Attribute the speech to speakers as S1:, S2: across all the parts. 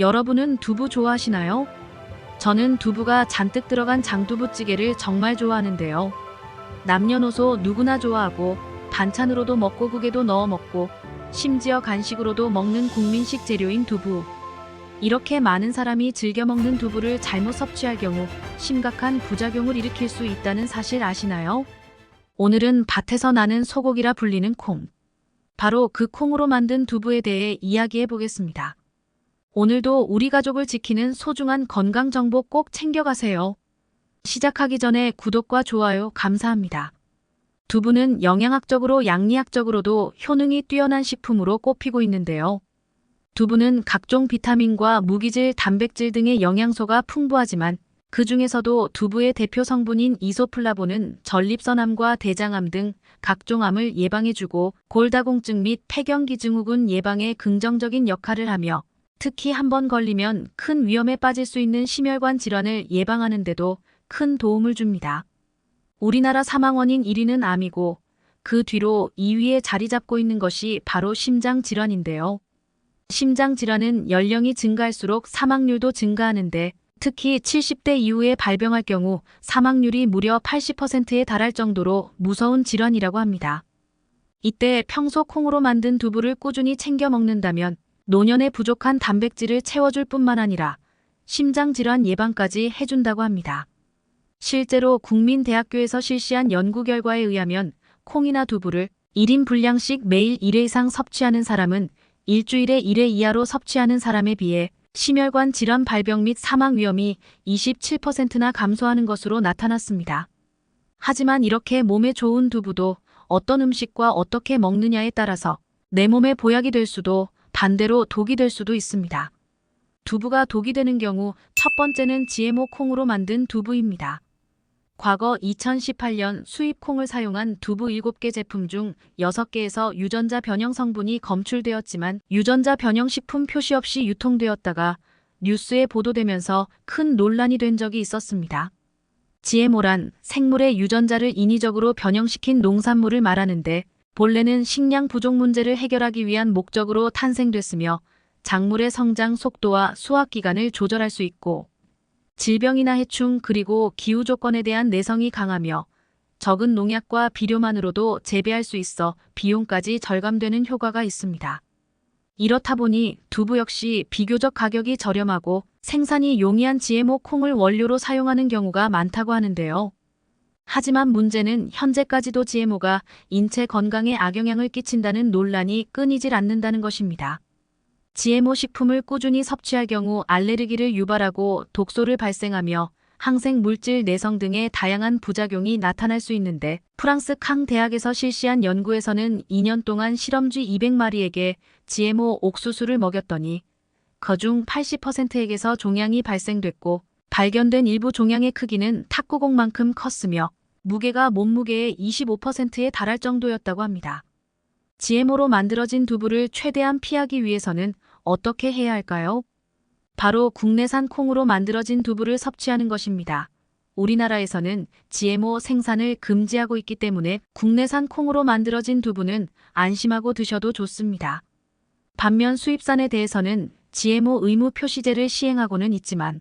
S1: 여러분은 두부 좋아하시나요? 저는 두부가 잔뜩 들어간 장두부찌개를 정말 좋아하는데요. 남녀노소 누구나 좋아하고 반찬으로도 먹고 국에도 넣어 먹고 심지어 간식으로도 먹는 국민식 재료인 두부. 이렇게 많은 사람이 즐겨 먹는 두부를 잘못 섭취할 경우 심각한 부작용을 일으킬 수 있다는 사실 아시나요? 오늘은 밭에서 나는 소고기라 불리는 콩. 바로 그 콩으로 만든 두부에 대해 이야기해 보겠습니다. 오늘도 우리 가족을 지키는 소중한 건강 정보 꼭 챙겨가세요. 시작하기 전에 구독과 좋아요 감사합니다. 두부는 영양학적으로 양리학적으로도 효능이 뛰어난 식품으로 꼽히고 있는데요. 두부는 각종 비타민과 무기질, 단백질 등의 영양소가 풍부하지만 그 중에서도 두부의 대표 성분인 이소플라본은 전립선암과 대장암 등 각종 암을 예방해주고 골다공증 및 폐경기증후군 예방에 긍정적인 역할을 하며 특히 한번 걸리면 큰 위험에 빠질 수 있는 심혈관 질환을 예방하는 데도 큰 도움을 줍니다. 우리나라 사망 원인 1위는 암이고 그 뒤로 2위에 자리 잡고 있는 것이 바로 심장 질환인데요. 심장 질환은 연령이 증가할수록 사망률도 증가하는데 특히 70대 이후에 발병할 경우 사망률이 무려 80%에 달할 정도로 무서운 질환이라고 합니다. 이때 평소 콩으로 만든 두부를 꾸준히 챙겨 먹는다면 노년에 부족한 단백질을 채워줄 뿐만 아니라 심장질환 예방까지 해준다고 합니다. 실제로 국민대학교에서 실시한 연구 결과에 의하면 콩이나 두부를 1인 분량씩 매일 1회 이상 섭취하는 사람은 일주일에 1회 이하로 섭취하는 사람에 비해 심혈관 질환 발병 및 사망 위험이 27%나 감소하는 것으로 나타났습니다. 하지만 이렇게 몸에 좋은 두부도 어떤 음식과 어떻게 먹느냐에 따라서 내 몸에 보약이 될 수도 반대로 독이 될 수도 있습니다. 두부가 독이 되는 경우 첫 번째는 GMO 콩으로 만든 두부입니다. 과거 2018년 수입 콩을 사용한 두부 7개 제품 중 6개에서 유전자 변형 성분이 검출되었지만 유전자 변형 식품 표시 없이 유통되었다가 뉴스에 보도되면서 큰 논란이 된 적이 있었습니다. GMO란 생물의 유전자를 인위적으로 변형시킨 농산물을 말하는데 본래는 식량 부족 문제를 해결하기 위한 목적으로 탄생됐으며 작물의 성장 속도와 수확 기간을 조절할 수 있고 질병이나 해충 그리고 기후 조건에 대한 내성이 강하며 적은 농약과 비료만으로도 재배할 수 있어 비용까지 절감되는 효과가 있습니다. 이렇다 보니 두부 역시 비교적 가격이 저렴하고 생산이 용이한 GMO 콩을 원료로 사용하는 경우가 많다고 하는데요. 하지만 문제는 현재까지도 GMO가 인체 건강에 악영향을 끼친다는 논란이 끊이질 않는다는 것입니다. GMO 식품을 꾸준히 섭취할 경우 알레르기를 유발하고 독소를 발생하며 항생 물질 내성 등의 다양한 부작용이 나타날 수 있는데 프랑스 캉 대학에서 실시한 연구에서는 2년 동안 실험쥐 200마리에게 GMO 옥수수를 먹였더니 그중 80%에게서 종양이 발생됐고 발견된 일부 종양의 크기는 탁구공만큼 컸으며 무게가 몸무게의 25%에 달할 정도였다고 합니다. GMO로 만들어진 두부를 최대한 피하기 위해서는 어떻게 해야 할까요? 바로 국내산 콩으로 만들어진 두부를 섭취하는 것입니다. 우리나라에서는 GMO 생산을 금지하고 있기 때문에 국내산 콩으로 만들어진 두부는 안심하고 드셔도 좋습니다. 반면 수입산에 대해서는 GMO 의무 표시제를 시행하고는 있지만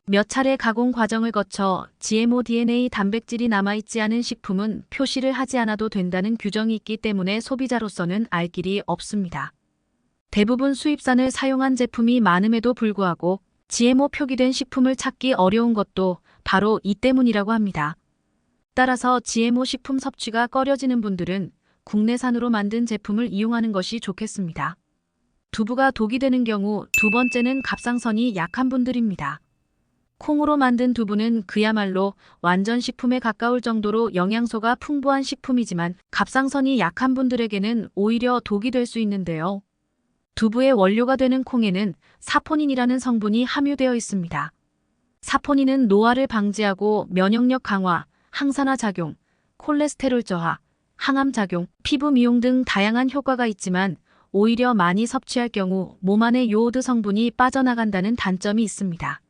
S1: 몇 차례 가공 과정을 거쳐 GMO DNA 단백질이 남아있지 않은 식품은 표시를 하지 않아도 된다는 규정이 있기 때문에 소비자로서는 알 길이 없습니다. 대부분 수입산을 사용한 제품이 많음에도 불구하고 GMO 표기된 식품을 찾기 어려운 것도 바로 이 때문이라고 합니다. 따라서 GMO 식품 섭취가 꺼려지는 분들은 국내산으로 만든 제품을 이용하는 것이 좋겠습니다. 두부가 독이 되는 경우 두 번째는 갑상선이 약한 분들입니다. 콩으로 만든 두부는 그야말로 완전 식품에 가까울 정도로 영양소가 풍부한 식품이지만 갑상선이 약한 분들에게는 오히려 독이 될 수 있는데요. 두부의 원료가 되는 콩에는 사포닌이라는 성분이 함유되어 있습니다. 사포닌은 노화를 방지하고 면역력 강화, 항산화 작용, 콜레스테롤 저하, 항암 작용, 피부 미용 등 다양한 효과가 있지만 오히려 많이 섭취할 경우 몸 안의 요오드 성분이 빠져나간다는 단점이 있습니다.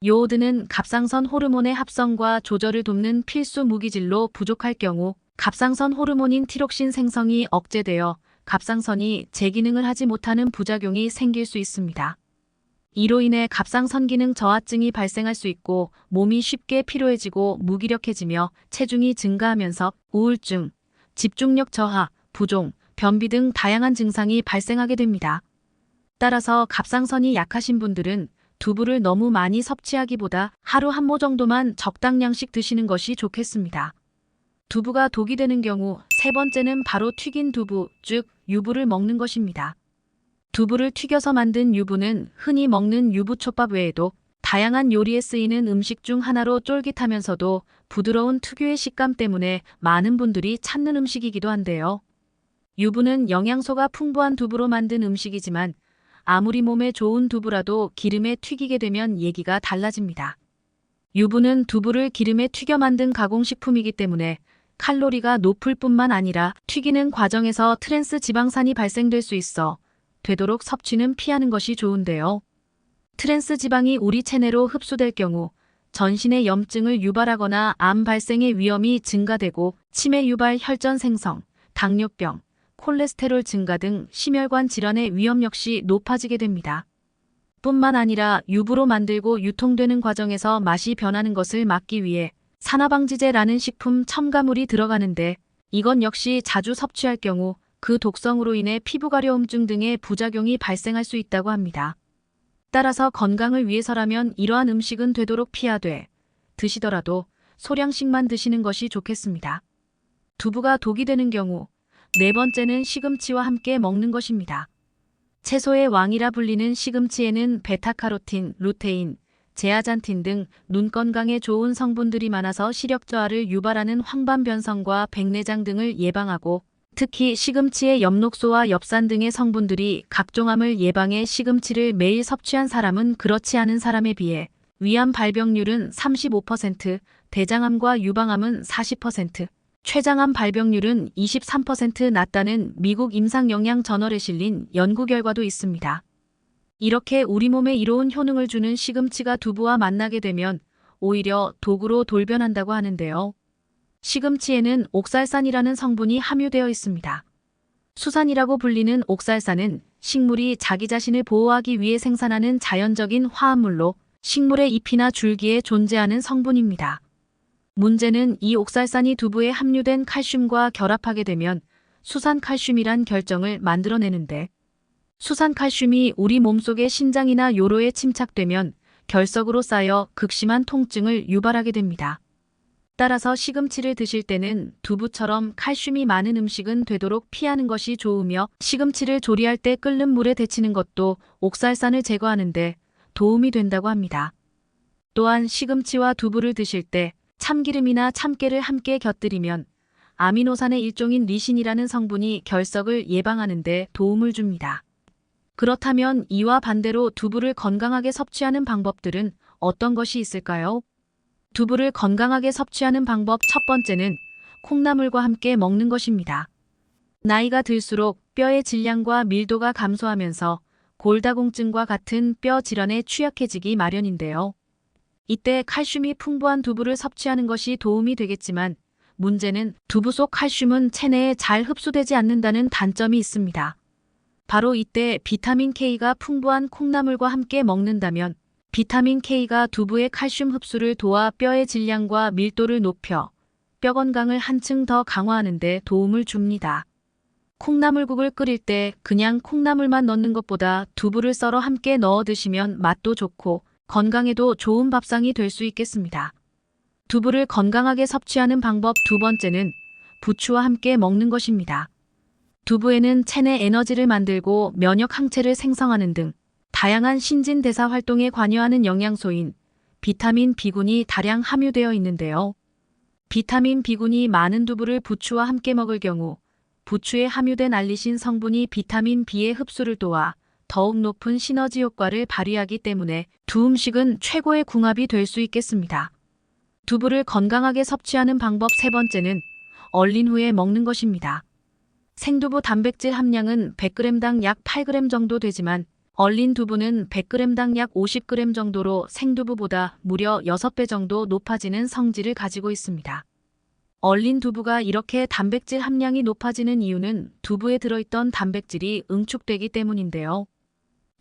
S1: 요오드는 갑상선 호르몬의 합성과 조절을 돕는 필수 무기질로 부족할 경우 갑상선 호르몬인 티록신 생성이 억제되어 갑상선이 제 기능을 하지 못하는 부작용이 생길 수 있습니다. 이로 인해 갑상선 기능 저하증이 발생할 수 있고 몸이 쉽게 피로해지고 무기력해지며 체중이 증가하면서 우울증, 집중력 저하, 부종, 변비 등 다양한 증상이 발생하게 됩니다. 따라서 갑상선이 약하신 분들은 두부를 너무 많이 섭취하기보다 하루 한 모 정도만 적당량씩 드시는 것이 좋겠습니다. 두부가 독이 되는 경우 세 번째는 바로 튀긴 두부, 즉 유부를 먹는 것입니다. 두부를 튀겨서 만든 유부는 흔히 먹는 유부초밥 외에도 다양한 요리에 쓰이는 음식 중 하나로 쫄깃하면서도 부드러운 특유의 식감 때문에 많은 분들이 찾는 음식이기도 한데요. 유부는 영양소가 풍부한 두부로 만든 음식이지만 아무리 몸에 좋은 두부라도 기름에 튀기게 되면 얘기가 달라집니다. 유부는 두부를 기름에 튀겨 만든 가공식품이기 때문에 칼로리가 높을 뿐만 아니라 튀기는 과정에서 트랜스 지방산이 발생될 수 있어 되도록 섭취는 피하는 것이 좋은데요. 트랜스 지방이 우리 체내로 흡수될 경우 전신의 염증을 유발하거나 암 발생의 위험이 증가되고 치매 유발 혈전 생성, 당뇨병, 콜레스테롤 증가 등 심혈관 질환의 위험 역시 높아지게 됩니다. 뿐만 아니라 유부로 만들고 유통되는 과정에서 맛이 변하는 것을 막기 위해 산화방지제라는 식품 첨가물이 들어가는데 이건 역시 자주 섭취할 경우 그 독성으로 인해 피부 가려움증 등의 부작용이 발생할 수 있다고 합니다. 따라서 건강을 위해서라면 이러한 음식은 되도록 피하되 드시더라도 소량씩만 드시는 것이 좋겠습니다. 두부가 독이 되는 경우 네 번째는 시금치와 함께 먹는 것입니다. 채소의 왕이라 불리는 시금치에는 베타카로틴, 루테인, 제아잔틴 등 눈 건강에 좋은 성분들이 많아서 시력 저하를 유발하는 황반변성과 백내장 등을 예방하고 특히 시금치의 엽록소와 엽산 등의 성분들이 각종암을 예방해 시금치를 매일 섭취한 사람은 그렇지 않은 사람에 비해 위암 발병률은 35%, 대장암과 유방암은 40%, 췌장암 발병률은 23% 낮다는 미국 임상영양저널에 실린 연구 결과도 있습니다. 이렇게 우리 몸에 이로운 효능을 주는 시금치가 두부와 만나게 되면 오히려 독으로 돌변한다고 하는데요. 시금치에는 옥살산이라는 성분이 함유되어 있습니다. 수산이라고 불리는 옥살산은 식물이 자기 자신을 보호하기 위해 생산하는 자연적인 화합물로 식물의 잎이나 줄기에 존재하는 성분입니다. 문제는 이 옥살산이 두부에 함유된 칼슘과 결합하게 되면 수산칼슘이란 결정을 만들어내는데 수산칼슘이 우리 몸속의 신장이나 요로에 침착되면 결석으로 쌓여 극심한 통증을 유발하게 됩니다. 따라서 시금치를 드실 때는 두부처럼 칼슘이 많은 음식은 되도록 피하는 것이 좋으며 시금치를 조리할 때 끓는 물에 데치는 것도 옥살산을 제거하는 데 도움이 된다고 합니다. 또한 시금치와 두부를 드실 때 참기름이나 참깨를 함께 곁들이면 아미노산의 일종인 리신이라는 성분이 결석을 예방하는 데 도움을 줍니다. 그렇다면 이와 반대로 두부를 건강하게 섭취하는 방법들은 어떤 것이 있을까요? 두부를 건강하게 섭취하는 방법 첫 번째는 콩나물과 함께 먹는 것입니다. 나이가 들수록 뼈의 질량과 밀도가 감소하면서 골다공증과 같은 뼈 질환에 취약해지기 마련인데요. 이때 칼슘이 풍부한 두부를 섭취하는 것이 도움이 되겠지만 문제는 두부 속 칼슘은 체내에 잘 흡수되지 않는다는 단점이 있습니다. 바로 이때 비타민 K가 풍부한 콩나물과 함께 먹는다면 비타민 K가 두부의 칼슘 흡수를 도와 뼈의 질량과 밀도를 높여 뼈 건강을 한층 더 강화하는 데 도움을 줍니다. 콩나물국을 끓일 때 그냥 콩나물만 넣는 것보다 두부를 썰어 함께 넣어 드시면 맛도 좋고 건강에도 좋은 밥상이 될 수 있겠습니다. 두부를 건강하게 섭취하는 방법 두 번째는 부추와 함께 먹는 것입니다. 두부에는 체내 에너지를 만들고 면역 항체를 생성하는 등 다양한 신진대사 활동에 관여하는 영양소인 비타민 B군이 다량 함유되어 있는데요. 비타민 B군이 많은 두부를 부추와 함께 먹을 경우 부추에 함유된 알리신 성분이 비타민 B의 흡수를 도와 더욱 높은 시너지 효과를 발휘하기 때문에 두 음식은 최고의 궁합이 될 수 있겠습니다. 두부를 건강하게 섭취하는 방법 세 번째는 얼린 후에 먹는 것입니다. 생두부 단백질 함량은 100g당 약 8g 정도 되지만 얼린 두부는 100g당 약 50g 정도로 생두부보다 무려 6배 정도 높아지는 성질을 가지고 있습니다. 얼린 두부가 이렇게 단백질 함량이 높아지는 이유는 두부에 들어있던 단백질이 응축되기 때문인데요.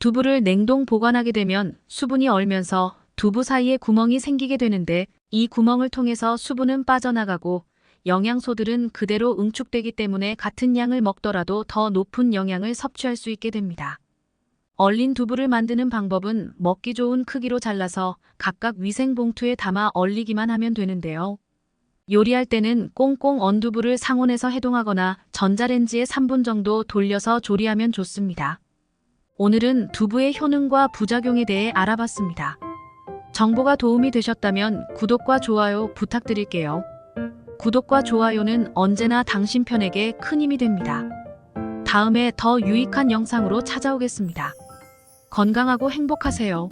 S1: 두부를 냉동 보관하게 되면 수분이 얼면서 두부 사이에 구멍이 생기게 되는데 이 구멍을 통해서 수분은 빠져나가고 영양소들은 그대로 응축되기 때문에 같은 양을 먹더라도 더 높은 영양을 섭취할 수 있게 됩니다. 얼린 두부를 만드는 방법은 먹기 좋은 크기로 잘라서 각각 위생봉투에 담아 얼리기만 하면 되는데요. 요리할 때는 꽁꽁 언 두부를 상온에서 해동하거나 전자레인지에 3분 정도 돌려서 조리하면 좋습니다. 오늘은 두부의 효능과 부작용에 대해 알아봤습니다. 정보가 도움이 되셨다면 구독과 좋아요 부탁드릴게요. 구독과 좋아요는 언제나 당신 편에게 큰 힘이 됩니다. 다음에 더 유익한 영상으로 찾아오겠습니다. 건강하고 행복하세요.